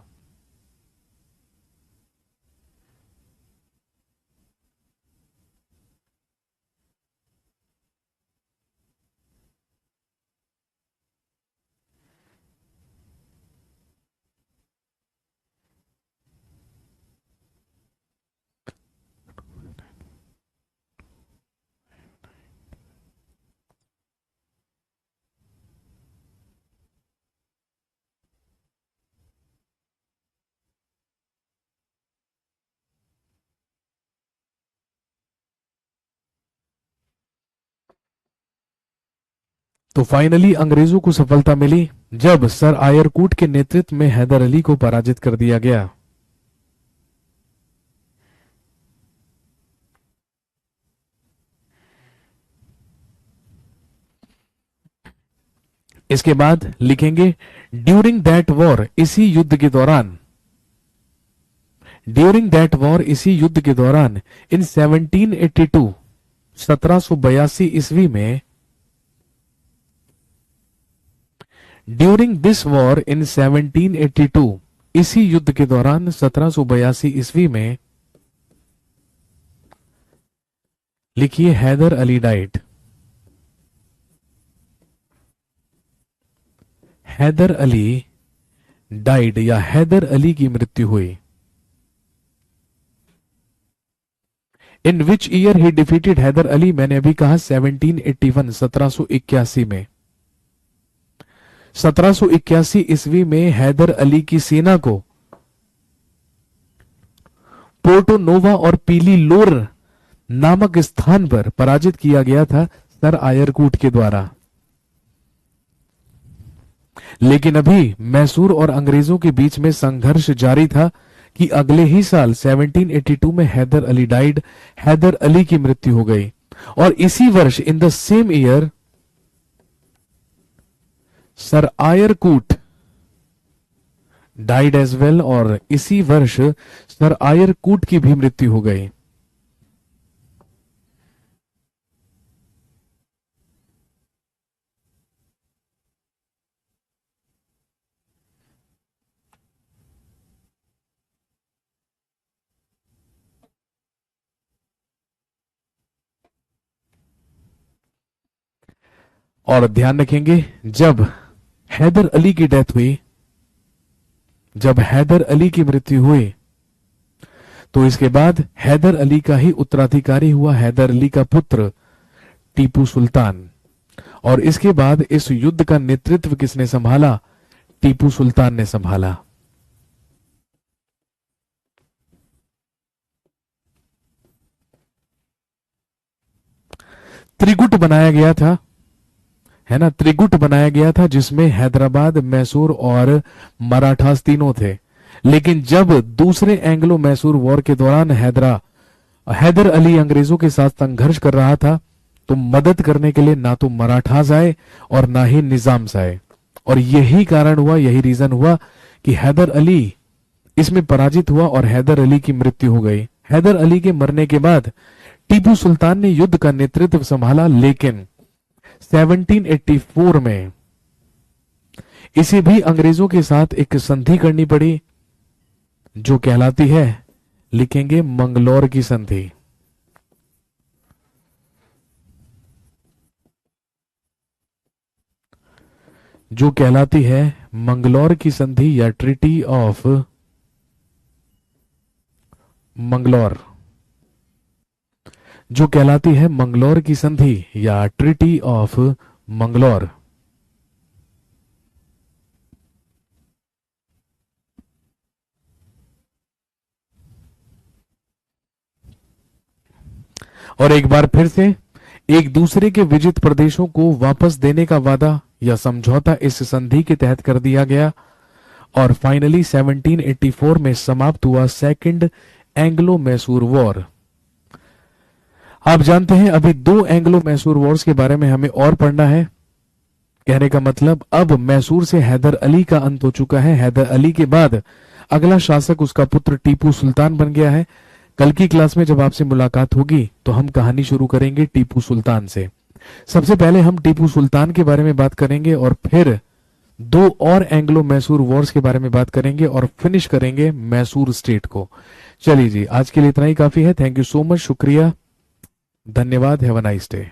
तो फाइनली अंग्रेजों को सफलता मिली जब सर आयरकूट के नेतृत्व में हैदर अली को पराजित कर दिया गया। इसके बाद लिखेंगे ड्यूरिंग दैट वॉर, इसी युद्ध के दौरान, ड्यूरिंग दैट वॉर, इसी युद्ध के दौरान, इन 1782, 1782 ईस्वी में, ड्यूरिंग दिस वॉर इन 1782, इसी युद्ध के दौरान 1782 ईस्वी में, लिखिए हैदर अली डाइड, हैदर अली डाइड या हैदर अली की मृत्यु हुई। In which year he defeated Haider Ali, मैंने अभी कहा 1781, 1781 में, 1781 ईस्वी में हैदर अली की सेना को पोर्टो नोवा और पीली लोर नामक स्थान पर पराजित किया गया था सर आयरकूट के द्वारा। लेकिन अभी मैसूर और अंग्रेजों के बीच में संघर्ष जारी था कि अगले ही साल 1782 में हैदर अली डाइड, हैदर अली की मृत्यु हो गई। और इसी वर्ष in the same year sir Eyre Coote died as well, और इसी वर्ष सर आयरकूट की भी मृत्यु हो गई। और ध्यान रखेंगे जब हैदर अली की डेथ हुई, जब हैदर अली की मृत्यु हुई, तो इसके बाद हैदर अली का ही उत्तराधिकारी हुआ हैदर अली का पुत्र टीपू सुल्तान। और इसके बाद इस युद्ध का नेतृत्व किसने संभाला? टीपू सुल्तान ने संभाला। त्रिगुट बनाया गया था, है ना, त्रिगुट बनाया गया था जिसमें हैदराबाद, मैसूर और मराठास तीनों थे। लेकिन जब दूसरे एंग्लो मैसूर वॉर के दौरान हैदर अली अंग्रेजों के साथ संघर्ष कर रहा था, तो मदद करने के लिए ना तो मराठास आए और ना ही निजाम्स आए। और यही कारण हुआ, यही रीजन हुआ कि हैदर अली इसमें पराजित हुआ और हैदर अली की मृत्यु हो गई। हैदर अली के मरने के बाद टीपू सुल्तान ने युद्ध का नेतृत्व संभाला, लेकिन 1784 में इसे भी अंग्रेजों के साथ एक संधि करनी पड़ी जो कहलाती है, लिखेंगे मंगलौर की संधि। जो कहलाती है मंगलौर की संधि या ट्रीटी ऑफ मंगलौर, जो कहलाती है मंगलौर की संधि या ट्रीटी ऑफ मंगलौर। और एक बार फिर से एक दूसरे के विजित प्रदेशों को वापस देने का वादा या समझौता इस संधि के तहत कर दिया गया। और फाइनली 1784 में समाप्त हुआ सेकंड एंग्लो मैसूर वॉर। आप जानते हैं अभी दो एंग्लो मैसूर वॉर्स के बारे में हमें और पढ़ना है। कहने का मतलब अब मैसूर से हैदर अली का अंत हो चुका है। हैदर अली के बाद अगला शासक उसका पुत्र टीपू सुल्तान बन गया है। कल की क्लास में जब आपसे मुलाकात होगी तो हम कहानी शुरू करेंगे टीपू सुल्तान से। सबसे पहले हम टीपू सुल्तान के बारे में बात करेंगे और फिर दो और एंग्लो मैसूर वॉर्स के बारे में बात करेंगे और फिनिश करेंगे मैसूर स्टेट को। चलिए जी, आज के लिए इतना ही काफी है। थैंक यू सो मच, शुक्रिया, धन्यवाद, हैव अ नाइस डे।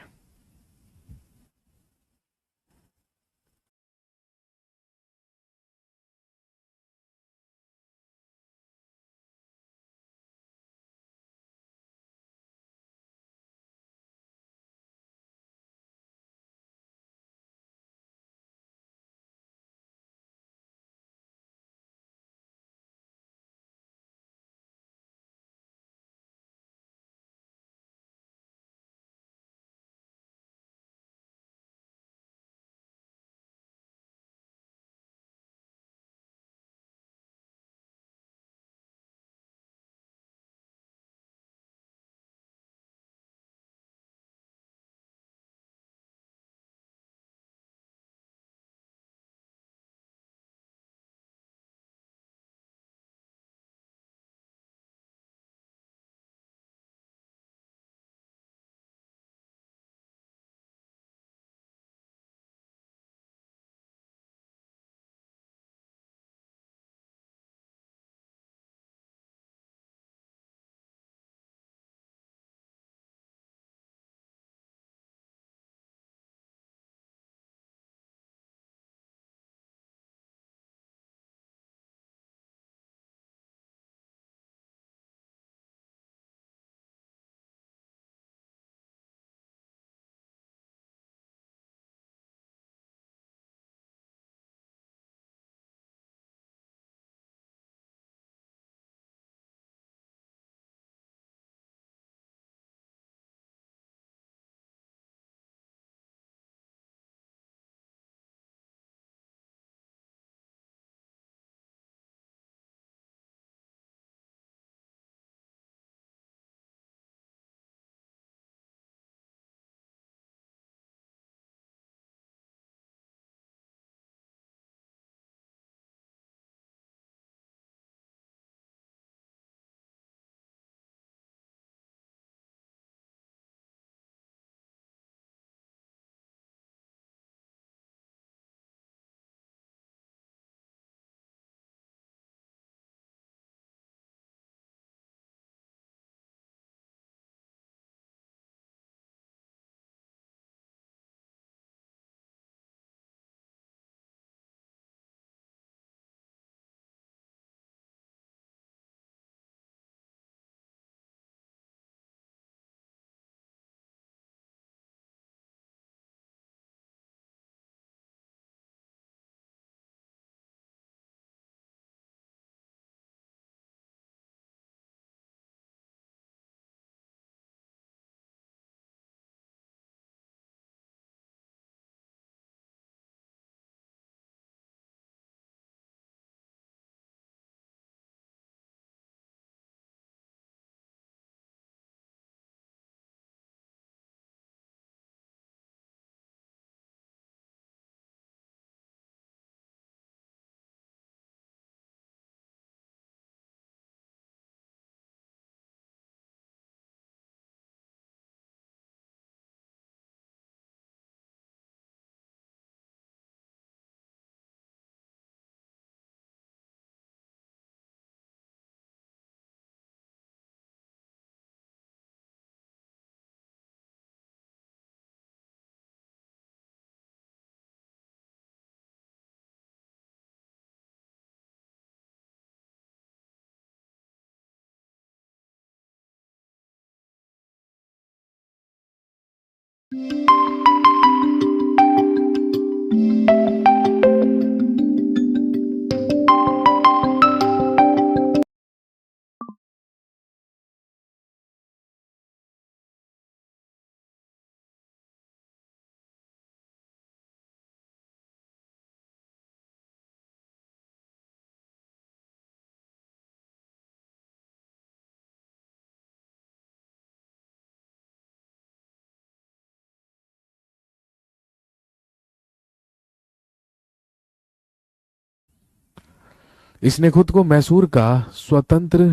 इसने खुद को मैसूर का स्वतंत्र